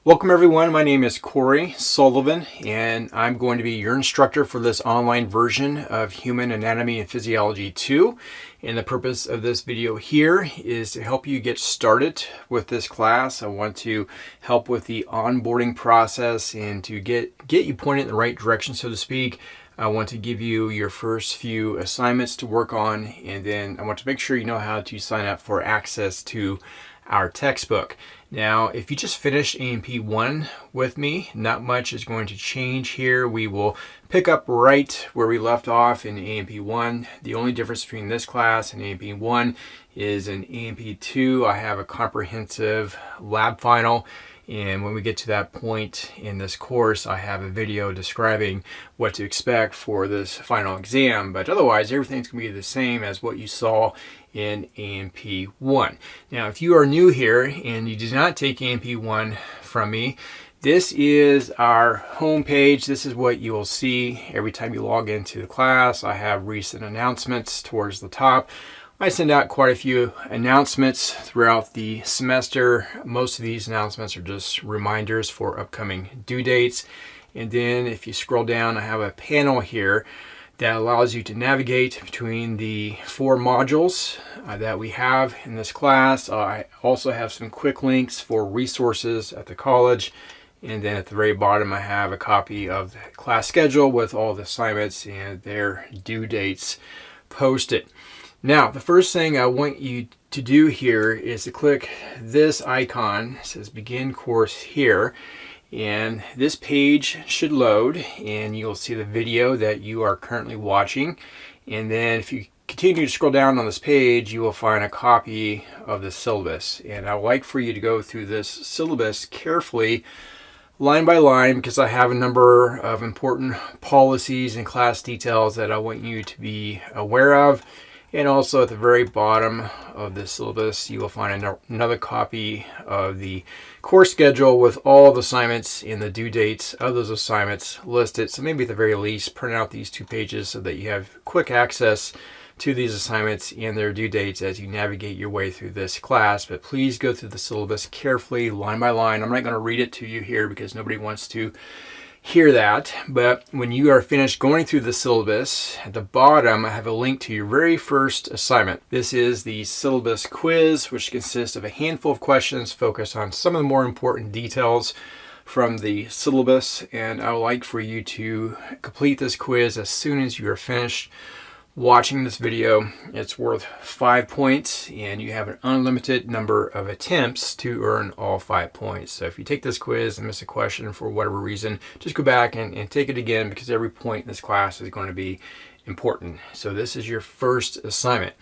Welcome everyone, my name is Corey Sullivan and I'm going to be your instructor for this online version of Human Anatomy and Physiology 2. And the purpose of this video here is to help you get started with this class. I want to help with the onboarding process and to get you pointed in the right direction, so to speak. I want to give you your first few assignments to work on, and then I want to make sure you know how to sign up for access to our textbook. Now, if you just finished A&P 1 with me, not much is going to change here. We will pick up right where we left off in A&P 1. The only difference between this class and A&P 1 is in A&P 2, I have a comprehensive lab final. And when we get to that point in this course, I have a video describing what to expect for this final exam. But otherwise, everything's going to be the same as what you saw in A&P 1. Now, if you are new here and you did not take A&P 1 from me, this is our home page. This is what you will see every time you log into the class. I have recent announcements towards the top. I send out quite a few announcements throughout the semester. Most of these announcements are just reminders for upcoming due dates. And then if you scroll down, I have a panel here that allows you to navigate between the 4 modules that we have in this class. I also have some quick links for resources at the college. And then at the very bottom, I have a copy of the class schedule with all the assignments and their due dates posted. Now, the first thing I want you to do here is to click this icon. It says Begin Course here. And this page should load and you'll see the video that you are currently watching. And then if you continue to scroll down on this page, you will find a copy of the syllabus. And I would like for you to go through this syllabus carefully, line by line, because I have a number of important policies and class details that I want you to be aware of. And also at the very bottom of this syllabus, you will find another copy of the course schedule with all the assignments and the due dates of those assignments listed. So maybe at the very least, print out these 2 pages so that you have quick access to these assignments and their due dates as you navigate your way through this class. But please go through the syllabus carefully, line by line. I'm not going to read it to you here because nobody wants to hear that, but when you are finished going through the syllabus, at the bottom I have a link to your very first assignment. This is the syllabus quiz, which consists of a handful of questions focused on some of the more important details from the syllabus, and I would like for you to complete this quiz as soon as you are finished watching this video. It's worth 5 points and you have an unlimited number of attempts to earn all 5 points. So if you take this quiz and miss a question for whatever reason, just go back and take it again, because every point in this class is going to be important. So this is your first assignment.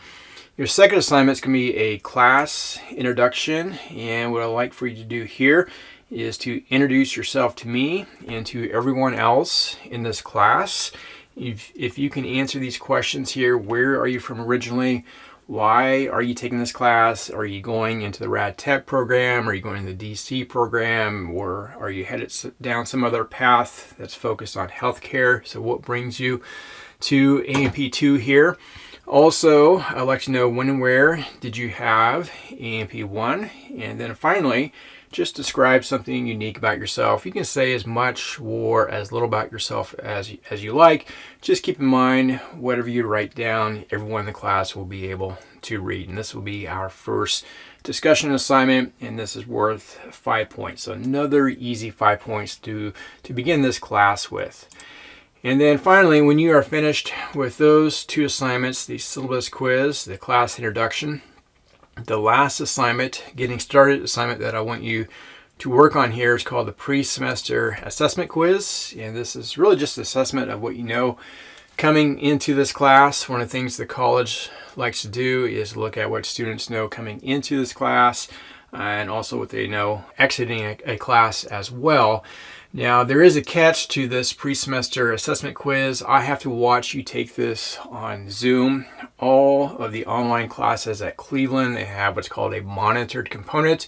Your second assignment is going to be a class introduction, and what I'd like for you to do here is to introduce yourself to me and to everyone else in this class. If you can answer these questions here: where are you from originally? Why are you taking this class? Are you going into the Rad Tech program? Are you going to the DC program? Or are you headed down some other path that's focused on healthcare? So what brings you to A&P 2 here? Also, I'd like to know when and where did you have A&P 1? And then finally, just describe something unique about yourself. You can say as much or as little about yourself as you like. Just keep in mind, whatever you write down, everyone in the class will be able to read. And this will be our first discussion assignment, and this is worth 5 points. So another easy 5 points to begin this class with. And then finally, when you are finished with those 2 assignments, the syllabus quiz, the class introduction, the last assignment, getting started assignment that I want you to work on here is called the pre-semester assessment quiz. And this is really just an assessment of what you know coming into this class. One of the things the college likes to do is look at what students know coming into this class and also what they know exiting a class as well. Now, there is a catch to this pre-semester assessment quiz. I have to watch you take this on Zoom. All of the online classes at Cleveland, they have what's called a monitored component.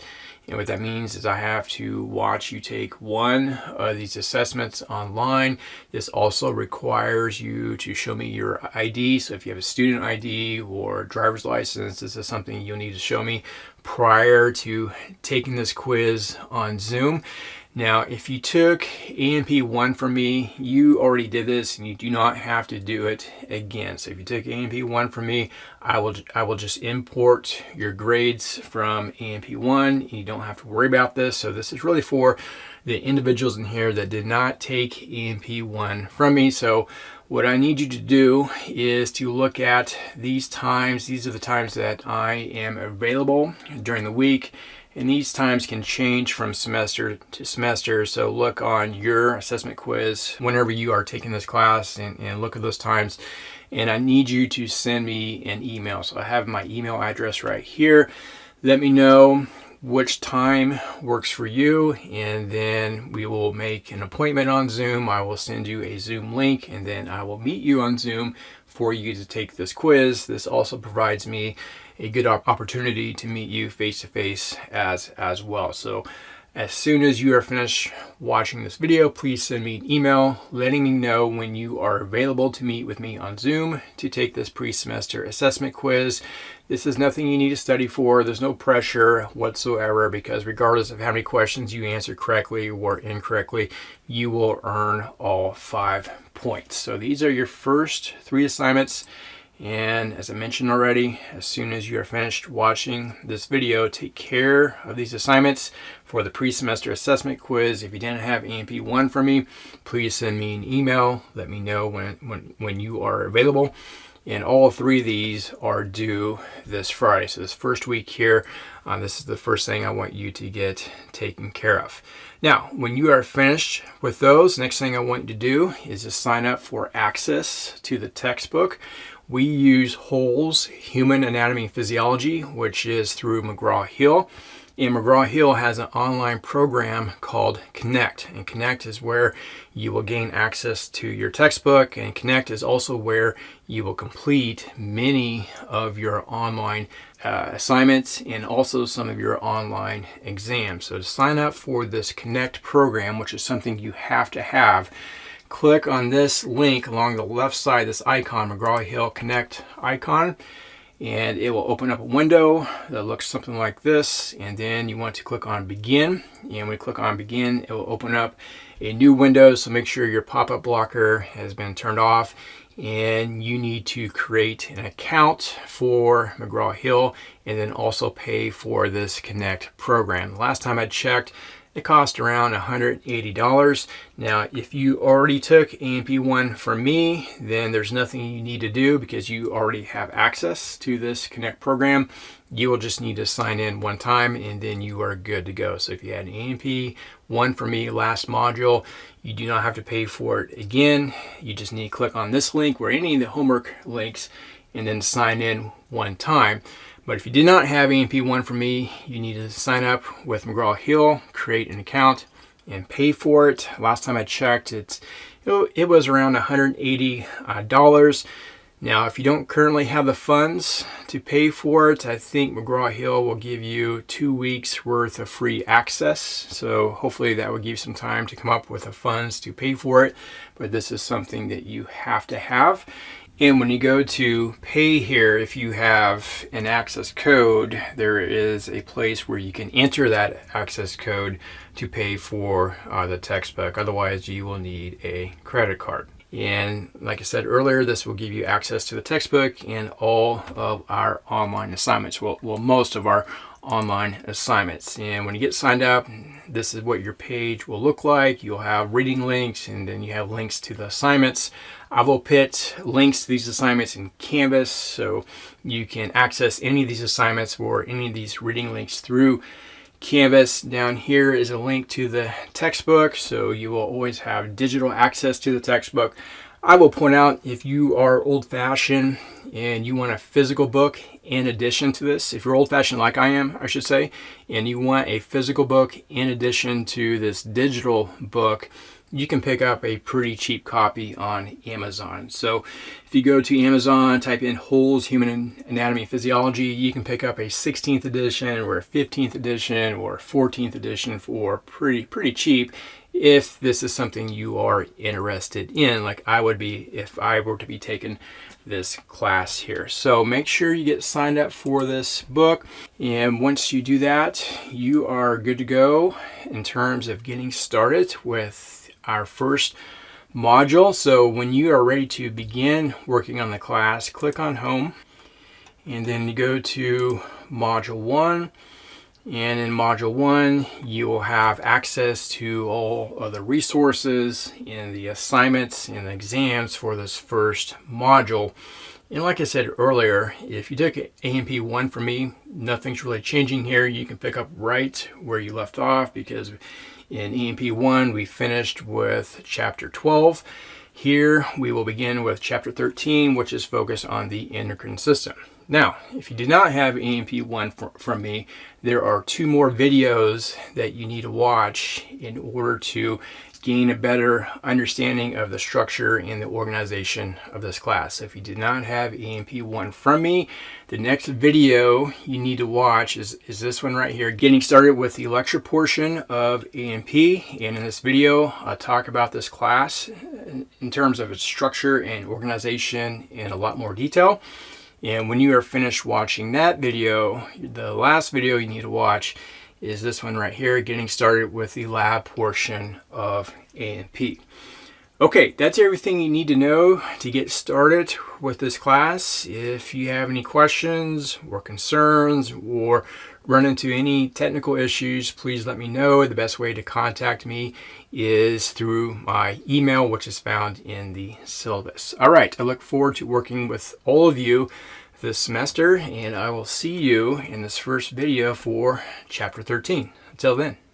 And what that means is I have to watch you take one of these assessments online. This also requires you to show me your ID. So if you have a student ID or driver's license, this is something you'll need to show me prior to taking this quiz on Zoom. Now, if you took A&P 1 from me, you already did this and you do not have to do it again. So if you took A&P 1 from me, I will just import your grades from A&P 1. You don't have to worry about this. So this is really for the individuals in here that did not take A&P 1 from me. So what I need you to do is to look at these times. These are the times that I am available during the week. And these times can change from semester to semester. So look on your assessment quiz whenever you are taking this class and look at those times. And I need you to send me an email. So I have my email address right here. Let me know which time works for you, and then we will make an appointment on Zoom. I will send you a Zoom link, and then I will meet you on Zoom for you to take this quiz. This also provides me a good opportunity to meet you face to face as well. So as soon as you are finished watching this video, please send me an email letting me know when you are available to meet with me on Zoom to take this pre-semester assessment quiz. This is nothing you need to study for. There's no pressure whatsoever, because regardless of how many questions you answer correctly or incorrectly, you will earn all 5 points. So these are your first 3 assignments. And as I mentioned already, as soon as you are finished watching this video, take care of these assignments for the pre-semester assessment quiz. If you didn't have A&P 1 from me, please send me an email. Let me know when you are available. And all 3 of these are due this Friday. So this first week here, this is the first thing I want you to get taken care of. Now, when you are finished with those, next thing I want you to do is to sign up for access to the textbook. We use Hole's Human Anatomy and Physiology, which is through McGraw-Hill. And McGraw-Hill has an online program called Connect. And Connect is where you will gain access to your textbook. And Connect is also where you will complete many of your online assignments and also some of your online exams. So to sign up for this Connect program, which is something you have to have, click on this link along the left side, this icon, McGraw-Hill Connect icon, and it will open up a window that looks something like this. And then you want to click on Begin. And when you click on Begin, it will open up a new window. So make sure your pop-up blocker has been turned off. And you need to create an account for McGraw-Hill and then also pay for this Connect program. Last time I checked, it cost around $180. Now, if you already took A&P 1 from me, then there's nothing you need to do because you already have access to this Connect program. You will just need to sign in one time and then you are good to go. So if you had an A&P 1 from me last module, you do not have to pay for it again. You just need to click on this link or any of the homework links and then sign in one time. But if you did not have A&P 1 from me, you need to sign up with McGraw-Hill, create an account, and pay for it. Last time I checked, it was around $180. Now, if you don't currently have the funds to pay for it, I think McGraw-Hill will give you 2 weeks worth of free access. So hopefully that will give you some time to come up with the funds to pay for it. But this is something that you have to have. And when you go to pay here, if you have an access code, there is a place where you can enter that access code to pay for the textbook. Otherwise, you will need a credit card. And like I said earlier, this will give you access to the textbook and all of our online assignments. Well, most of our online assignments. And when you get signed up, this is what your page will look like. You'll have reading links and then you have links to the assignments. I will put links to these assignments in Canvas so you can access any of these assignments or any of these reading links through Canvas. Down here is a link to the textbook, so you will always have digital access to the textbook. I will point out, if you are old-fashioned and you want a physical book in addition to this, if you're old-fashioned like I am, I should say, and you want a physical book in addition to this digital book, you can pick up a pretty cheap copy on Amazon. So if you go to Amazon, type in Hole's Human Anatomy and Physiology, you can pick up a 16th edition or a 15th edition or a 14th edition for pretty cheap. if this is something you are interested in, like I would be if I were to be taking this class here. So make sure you get signed up for this book, and once you do that, you are good to go in terms of getting started with our first module. So when you are ready to begin working on the class, click on Home, and then you go to Module 1. And in Module 1, you will have access to all of the resources and the assignments and the exams for this first module. And like I said earlier, if you took A&P 1 from me, nothing's really changing here. You can pick up right where you left off, because in A&P 1, we finished with Chapter 12. Here, we will begin with Chapter 13, which is focused on the endocrine system. Now, if you did not have A&P 1 from me, there are 2 more videos that you need to watch in order to gain a better understanding of the structure and the organization of this class. So if you did not have A&P 1 from me, the next video you need to watch is this one right here, getting started with the lecture portion of A&P. And in this video, I'll talk about this class in terms of its structure and organization in a lot more detail. And when you are finished watching that video, the last video you need to watch is this one right here, getting started with the lab portion of A&P. Okay, that's everything you need to know to get started with this class. If you have any questions or concerns or run into any technical issues, please let me know. The best way to contact me is through my email, which is found in the syllabus. All right, I look forward to working with all of you this semester, and I will see you in this first video for Chapter 13. Until then.